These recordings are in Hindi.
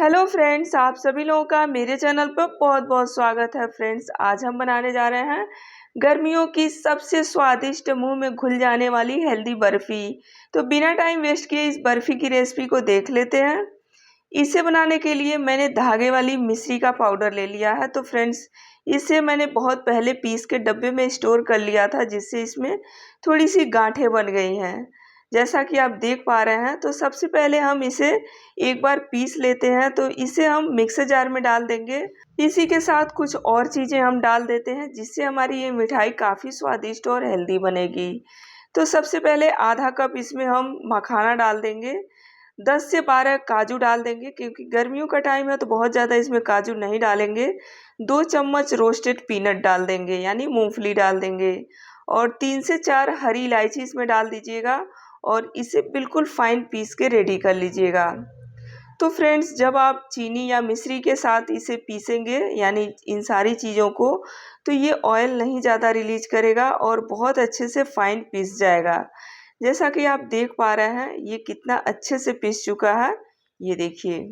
हेलो फ्रेंड्स, आप सभी लोगों का मेरे चैनल पर बहुत बहुत स्वागत है। फ्रेंड्स, आज हम बनाने जा रहे हैं गर्मियों की सबसे स्वादिष्ट मुंह में घुल जाने वाली हेल्दी बर्फ़ी। तो बिना टाइम वेस्ट किए इस बर्फ़ी की रेसिपी को देख लेते हैं। इसे बनाने के लिए मैंने धागे वाली मिश्री का पाउडर ले लिया है। तो फ्रेंड्स, इसे मैंने बहुत पहले पीस के डब्बे में स्टोर कर लिया था, जिससे इसमें थोड़ी सी गांठें बन गई हैं, जैसा कि आप देख पा रहे हैं। तो सबसे पहले हम इसे एक बार पीस लेते हैं। तो इसे हम मिक्सर जार में डाल देंगे। इसी के साथ कुछ और चीज़ें हम डाल देते हैं, जिससे हमारी ये मिठाई काफ़ी स्वादिष्ट और हेल्दी बनेगी। तो सबसे पहले आधा कप इसमें हम मखाना डाल देंगे। 10 से 12 काजू डाल देंगे, क्योंकि गर्मियों का टाइम है तो बहुत ज़्यादा इसमें काजू नहीं डालेंगे। 2 चम्मच रोस्टेड पीनट डाल देंगे, यानी मूंगफली डाल देंगे। और 3 से 4 हरी इलायची इसमें डाल दीजिएगा और इसे बिल्कुल फाइन पीस के रेडी कर लीजिएगा। तो फ्रेंड्स, जब आप चीनी या मिश्री के साथ इसे पीसेंगे, यानी इन सारी चीज़ों को, तो ये ऑयल नहीं ज़्यादा रिलीज करेगा और बहुत अच्छे से फाइन पीस जाएगा। जैसा कि आप देख पा रहे हैं, ये कितना अच्छे से पीस चुका है, ये देखिए।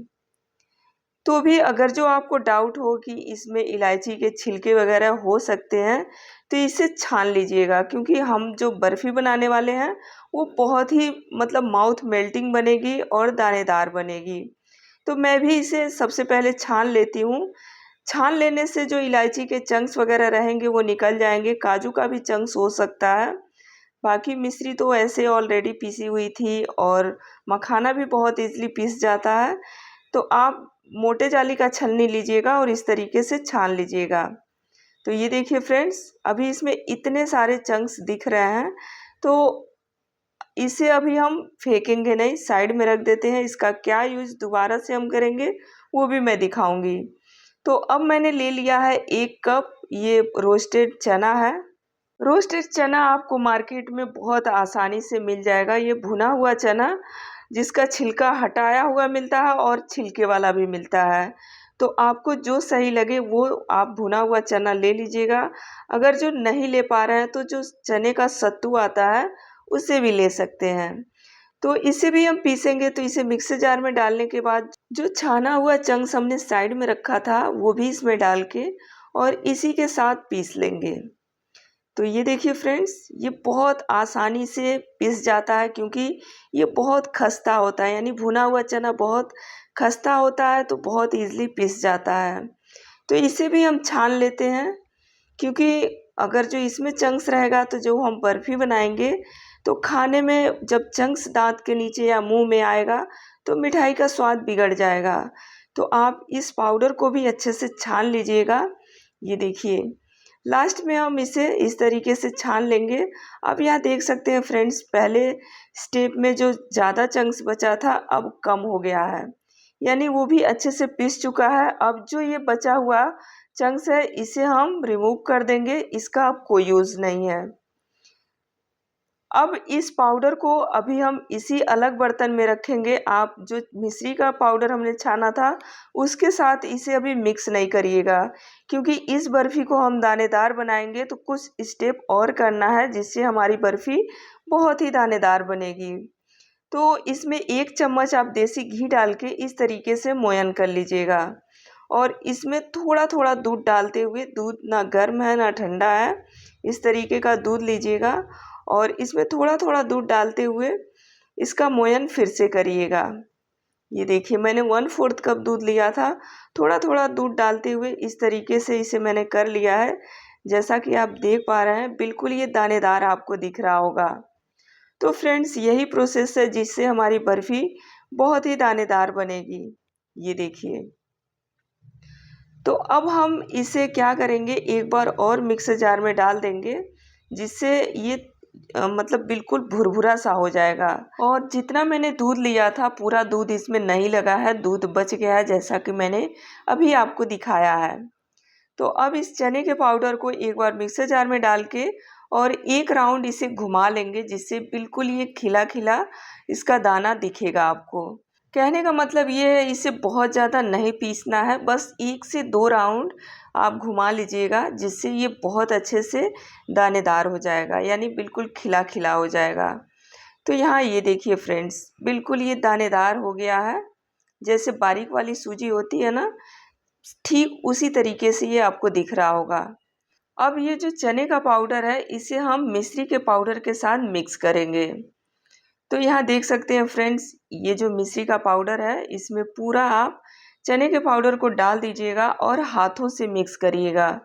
तो भी अगर जो आपको डाउट हो कि इसमें इलायची के छिलके वगैरह हो सकते हैं, तो इसे छान लीजिएगा, क्योंकि हम जो बर्फ़ी बनाने वाले हैं वो बहुत ही माउथ मेल्टिंग बनेगी और दानेदार बनेगी। तो मैं भी इसे सबसे पहले छान लेती हूँ। छान लेने से जो इलायची के चंक्स वगैरह रहेंगे वो निकल जाएंगे, काजू का भी चंक्स हो सकता है। बाकी मिश्री तो ऐसे ऑलरेडी पीसी हुई थी और मखाना भी बहुत ईज़िली पीस जाता है। तो आप मोटे जाली का छलनी लीजिएगा और इस तरीके से छान लीजिएगा। तो ये देखिए फ्रेंड्स, अभी इसमें इतने सारे चंक्स दिख रहे हैं। तो इसे अभी हम फेंकेंगे नहीं, साइड में रख देते हैं। इसका क्या यूज़ दोबारा से हम करेंगे वो भी मैं दिखाऊंगी। तो अब मैंने ले लिया है 1 कप ये रोस्टेड चना है। रोस्टेड चना आपको मार्केट में बहुत आसानी से मिल जाएगा। ये भुना हुआ चना, जिसका छिलका हटाया हुआ मिलता है और छिलके वाला भी मिलता है। तो आपको जो सही लगे वो आप भुना हुआ चना ले लीजिएगा। अगर जो नहीं ले पा रहे हैं तो जो चने का सत्तू आता है उसे भी ले सकते हैं। तो इसे भी हम पीसेंगे। तो इसे मिक्सर जार में डालने के बाद जो छाना हुआ चंक्स हमने साइड में रखा था वो भी इसमें डाल के और इसी के साथ पीस लेंगे। तो ये देखिए फ्रेंड्स, ये बहुत आसानी से पिस जाता है, क्योंकि ये बहुत खस्ता होता है, यानी भुना हुआ चना बहुत खस्ता होता है, तो बहुत इजीली पिस जाता है। तो इसे भी हम छान लेते हैं, क्योंकि अगर जो इसमें चंक्स रहेगा तो जो हम बर्फ़ी बनाएंगे तो खाने में जब चंक्स दांत के नीचे या मुंह में आएगा तो मिठाई का स्वाद बिगड़ जाएगा। तो आप इस पाउडर को भी अच्छे से छान लीजिएगा। ये देखिए, लास्ट में हम इसे इस तरीके से छान लेंगे। अब यहाँ देख सकते हैं फ्रेंड्स, पहले स्टेप में जो ज़्यादा चंक्स बचा था अब कम हो गया है, यानी वो भी अच्छे से पिस चुका है। अब जो ये बचा हुआ चंक्स है इसे हम रिमूव कर देंगे, इसका अब कोई यूज़ नहीं है। अब इस पाउडर को अभी हम इसी अलग बर्तन में रखेंगे। आप जो मिश्री का पाउडर हमने छाना था उसके साथ इसे अभी मिक्स नहीं करिएगा, क्योंकि इस बर्फ़ी को हम दानेदार बनाएंगे तो कुछ स्टेप और करना है, जिससे हमारी बर्फ़ी बहुत ही दानेदार बनेगी। तो इसमें 1 चम्मच आप देसी घी डाल के इस तरीके से मोयन कर लीजिएगा और इसमें थोड़ा थोड़ा दूध डालते हुए, दूध ना गर्म है ना ठंडा है, इस तरीके का दूध लीजिएगा और इसमें थोड़ा थोड़ा दूध डालते हुए इसका मोयन फिर से करिएगा। ये देखिए, मैंने 1/4 कप दूध लिया था। थोड़ा थोड़ा दूध डालते हुए इस तरीके से इसे मैंने कर लिया है। जैसा कि आप देख पा रहे हैं, बिल्कुल ये दानेदार आपको दिख रहा होगा। तो फ्रेंड्स, यही प्रोसेस है जिससे हमारी बर्फ़ी बहुत ही दानेदार बनेगी। ये देखिए। तो अब हम इसे क्या करेंगे, एक बार और मिक्सर जार में डाल देंगे, जिससे ये बिल्कुल भुरभुरा सा हो जाएगा। और जितना मैंने दूध लिया था पूरा दूध इसमें नहीं लगा है, दूध बच गया है, जैसा कि मैंने अभी आपको दिखाया है। तो अब इस चने के पाउडर को एक बार मिक्सर जार में डाल के और एक राउंड इसे घुमा लेंगे, जिससे बिल्कुल ये खिला खिला इसका दाना दिखेगा आपको। कहने का मतलब ये है, इसे बहुत ज़्यादा नहीं पीसना है, बस 1 से 2 राउंड आप घुमा लीजिएगा, जिससे ये बहुत अच्छे से दानेदार हो जाएगा, यानी बिल्कुल खिला खिला हो जाएगा। तो यहाँ ये देखिए फ्रेंड्स, बिल्कुल ये दानेदार हो गया है। जैसे बारीक वाली सूजी होती है ना, ठीक उसी तरीके से ये आपको दिख रहा होगा। अब ये जो चने का पाउडर है इसे हम मिश्री के पाउडर के साथ मिक्स करेंगे। तो यहाँ देख सकते हैं फ्रेंड्स, ये जो मिश्री का पाउडर है इसमें पूरा आप चने के पाउडर को डाल दीजिएगा और हाथों से मिक्स करिएगा।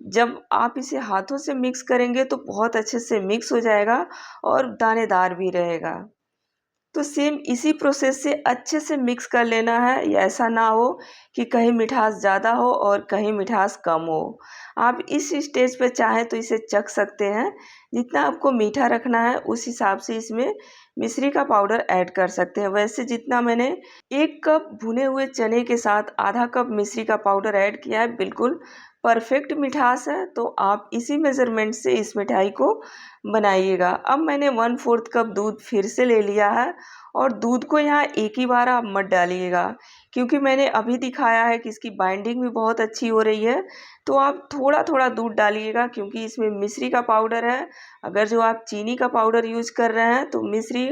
जब आप इसे हाथों से मिक्स करेंगे तो बहुत अच्छे से मिक्स हो जाएगा और दानेदार भी रहेगा। तो सेम इसी प्रोसेस से अच्छे से मिक्स कर लेना है, या ऐसा ना हो कि कहीं मिठास ज़्यादा हो और कहीं मिठास कम हो। आप इस स्टेज पे चाहें तो इसे चख सकते हैं। जितना आपको मीठा रखना है उस हिसाब से इसमें मिश्री का पाउडर ऐड कर सकते हैं। वैसे जितना मैंने 1 कप भुने हुए चने के साथ आधा कप मिश्री का पाउडर ऐड किया है, बिल्कुल परफेक्ट मिठास है। तो आप इसी मेज़रमेंट से इस मिठाई को बनाइएगा। अब मैंने 1/4 कप दूध फिर से ले लिया है, और दूध को यहाँ एक ही बार आप मत डालिएगा, क्योंकि मैंने अभी दिखाया है कि इसकी बाइंडिंग भी बहुत अच्छी हो रही है। तो आप थोड़ा थोड़ा दूध डालिएगा, क्योंकि इसमें मिश्री का पाउडर है। अगर जो आप चीनी का पाउडर यूज कर रहे हैं तो मिश्री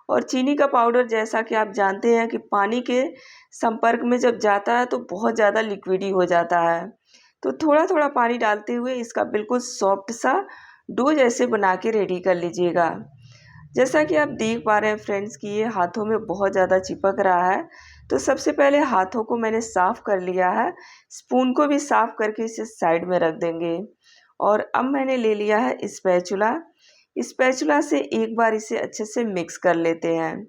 और चीनी का पाउडर, जैसा कि आप जानते हैं कि पानी के संपर्क में जब जाता है तो बहुत ज़्यादा लिक्विडी हो जाता है। तो थोड़ा थोड़ा पानी डालते हुए इसका बिल्कुल सॉफ्ट सा डो जैसे बना के रेडी कर लीजिएगा। जैसा कि आप देख पा रहे हैं फ्रेंड्स कि ये हाथों में बहुत ज़्यादा चिपक रहा है। तो सबसे पहले हाथों को मैंने साफ़ कर लिया है, स्पून को भी साफ़ करके इसे साइड में रख देंगे। और अब मैंने ले लिया है स्पैचुला। स्पैचुला से एक बार इसे अच्छे से मिक्स कर लेते हैं।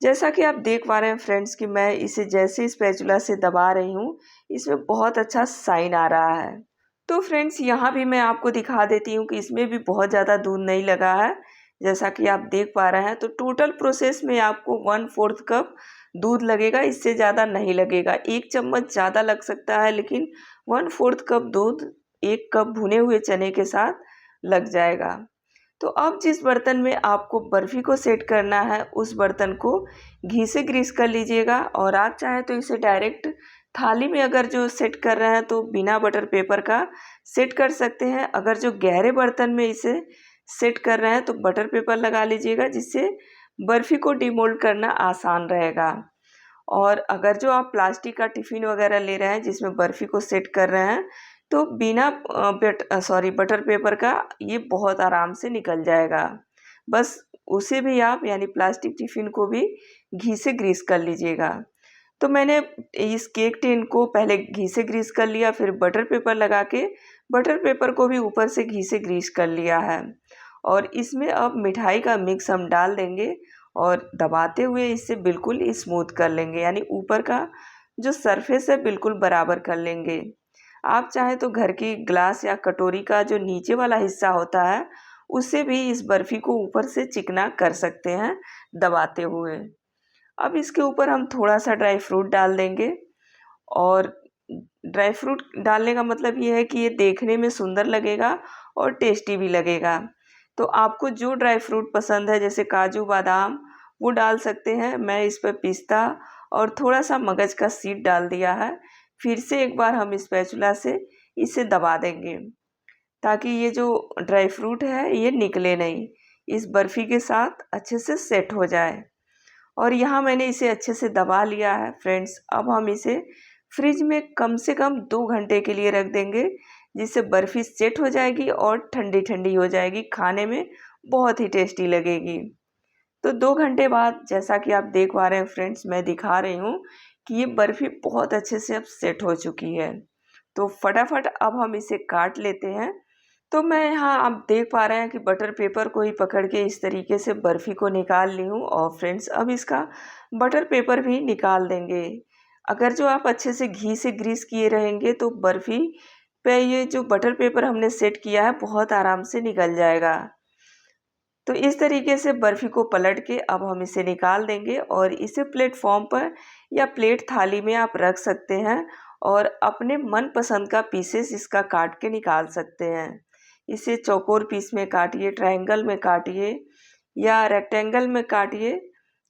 जैसा कि आप देख पा रहे हैं फ्रेंड्स कि मैं इसे जैसे स्पैचुला से दबा रही हूँ, इसमें बहुत अच्छा साइन आ रहा है। तो फ्रेंड्स यहाँ भी मैं आपको दिखा देती हूँ कि इसमें भी बहुत ज़्यादा दूध नहीं लगा है। जैसा कि आप देख पा रहे हैं, तो टोटल प्रोसेस में आपको 1/4 कप दूध लगेगा, इससे ज़्यादा नहीं लगेगा। 1 चम्मच ज़्यादा लग सकता है, लेकिन 1/4 कप दूध 1 कप भुने हुए चने के साथ लग जाएगा। तो अब जिस बर्तन में आपको बर्फ़ी को सेट करना है उस बर्तन को घी से ग्रीस कर लीजिएगा। और आप चाहें तो इसे डायरेक्ट थाली में अगर जो सेट कर रहे हैं तो बिना बटर पेपर का सेट कर सकते हैं। अगर जो गहरे बर्तन में इसे सेट कर रहे हैं तो बटर पेपर लगा लीजिएगा, जिससे बर्फ़ी को डिमोल्ड करना आसान रहेगा। और अगर जो आप प्लास्टिक का टिफ़िन वगैरह ले रहे हैं जिसमें बर्फ़ी को सेट कर रहे हैं, तो बिना बटर पेपर का ये बहुत आराम से निकल जाएगा। बस उसे भी आप, यानी प्लास्टिक टिफ़िन को भी घी से ग्रीस कर लीजिएगा। तो मैंने इस केक टिन को पहले घी से ग्रीस कर लिया, फिर बटर पेपर लगा के बटर पेपर को भी ऊपर से घी से ग्रीस कर लिया है। और इसमें अब मिठाई का मिक्स हम डाल देंगे और दबाते हुए इसे बिल्कुल स्मूथ कर लेंगे, यानी ऊपर का जो सरफेस है बिल्कुल बराबर कर लेंगे। आप चाहे तो घर की ग्लास या कटोरी का जो नीचे वाला हिस्सा होता है उससे भी इस बर्फ़ी को ऊपर से चिकना कर सकते हैं दबाते हुए। अब इसके ऊपर हम थोड़ा सा ड्राई फ्रूट डाल देंगे। और ड्राई फ्रूट डालने का मतलब ये है कि ये देखने में सुंदर लगेगा और टेस्टी भी लगेगा। तो आपको जो ड्राई फ्रूट पसंद है, जैसे काजू बादाम, वो डाल सकते हैं। मैं इस पर पिस्ता और थोड़ा सा मगज का सीड डाल दिया है। फिर से एक बार हम स्पैचुला से इसे दबा देंगे, ताकि ये जो ड्राई फ्रूट है ये निकले नहीं, इस बर्फ़ी के साथ अच्छे से सेट हो जाए। और यहाँ मैंने इसे अच्छे से दबा लिया है फ्रेंड्स। अब हम इसे फ्रिज में कम से कम 2 घंटे के लिए रख देंगे, जिससे बर्फ़ी सेट हो जाएगी और ठंडी ठंडी हो जाएगी, खाने में बहुत ही टेस्टी लगेगी। तो 2 घंटे बाद, जैसा कि आप देख पा रहे हैं फ्रेंड्स, मैं दिखा रही हूँ कि ये बर्फ़ी बहुत अच्छे से अब सेट हो चुकी है। तो फटाफट अब हम इसे काट लेते हैं। तो मैं यहाँ आप देख पा रहे हैं कि बटर पेपर को ही पकड़ के इस तरीके से बर्फ़ी को निकाल ली हूँ। और फ्रेंड्स अब इसका बटर पेपर भी निकाल देंगे। अगर जो आप अच्छे से घी से ग्रीस किए रहेंगे तो बर्फ़ी पे ये जो बटर पेपर हमने सेट किया है बहुत आराम से निकल जाएगा। तो इस तरीके से बर्फ़ी को पलट के अब हम इसे निकाल देंगे और इसे प्लेटफॉर्म पर या प्लेट थाली में आप रख सकते हैं और अपने मनपसंद का पीसेस इसका काट के निकाल सकते हैं। इसे चौकोर पीस में काटिए, ट्रायंगल में काटिए या रेक्टेंगल में काटिए,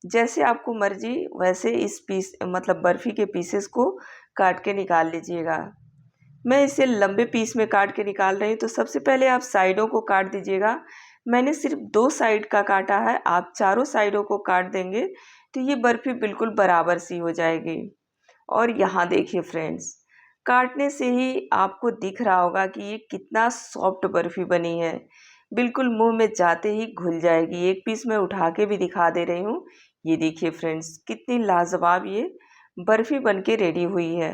जैसे आपको मर्जी वैसे इस पीस मतलब बर्फ़ी के पीसेस को काट के निकाल लीजिएगा। मैं इसे लंबे पीस में काट के निकाल रही हूँ। तो सबसे पहले आप साइडों को काट दीजिएगा। मैंने सिर्फ 2 साइड का काटा है, आप चारों साइडों को काट देंगे, तो ये बर्फ़ी बिल्कुल बराबर सी हो जाएगी। और यहाँ देखिए फ्रेंड्स, काटने से ही आपको दिख रहा होगा कि ये कितना सॉफ्ट बर्फ़ी बनी है। बिल्कुल मुँह में जाते ही घुल जाएगी। एक पीस मैं उठा के भी दिखा दे रही हूँ। ये देखिए फ्रेंड्स, कितनी लाजवाब ये बर्फ़ी बन के रेडी हुई है।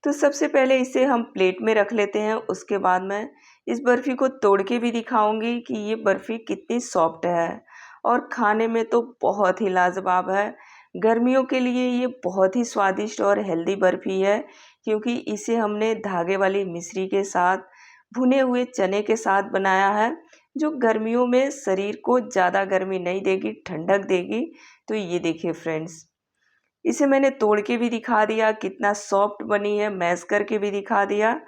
तो सबसे पहले इसे हम प्लेट में रख लेते हैं, उसके बाद मैं इस बर्फ़ी को तोड़ के भी दिखाऊंगी कि ये बर्फ़ी कितनी सॉफ्ट है और खाने में तो बहुत ही लाजवाब है। गर्मियों के लिए ये बहुत ही स्वादिष्ट और हेल्दी बर्फ़ी है, क्योंकि इसे हमने धागे वाली मिश्री के साथ, भुने हुए चने के साथ बनाया है, जो गर्मियों में शरीर को ज़्यादा गर्मी नहीं देगी, ठंडक देगी। तो ये देखिए फ्रेंड्स, इसे मैंने तोड़ के भी दिखा दिया कितना सॉफ्ट बनी है, मैश करके भी दिखा दिया।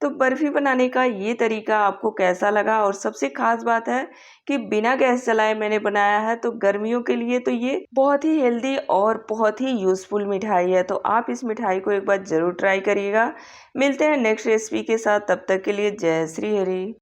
तो बर्फ़ी बनाने का ये तरीका आपको कैसा लगा? और सबसे ख़ास बात है कि बिना गैस जलाए मैंने बनाया है, तो गर्मियों के लिए तो ये बहुत ही हेल्दी और बहुत ही यूज़फुल मिठाई है। तो आप इस मिठाई को एक बार ज़रूर ट्राई करिएगा। मिलते हैं नेक्स्ट रेसिपी के साथ, तब तक के लिए जय श्री हरि।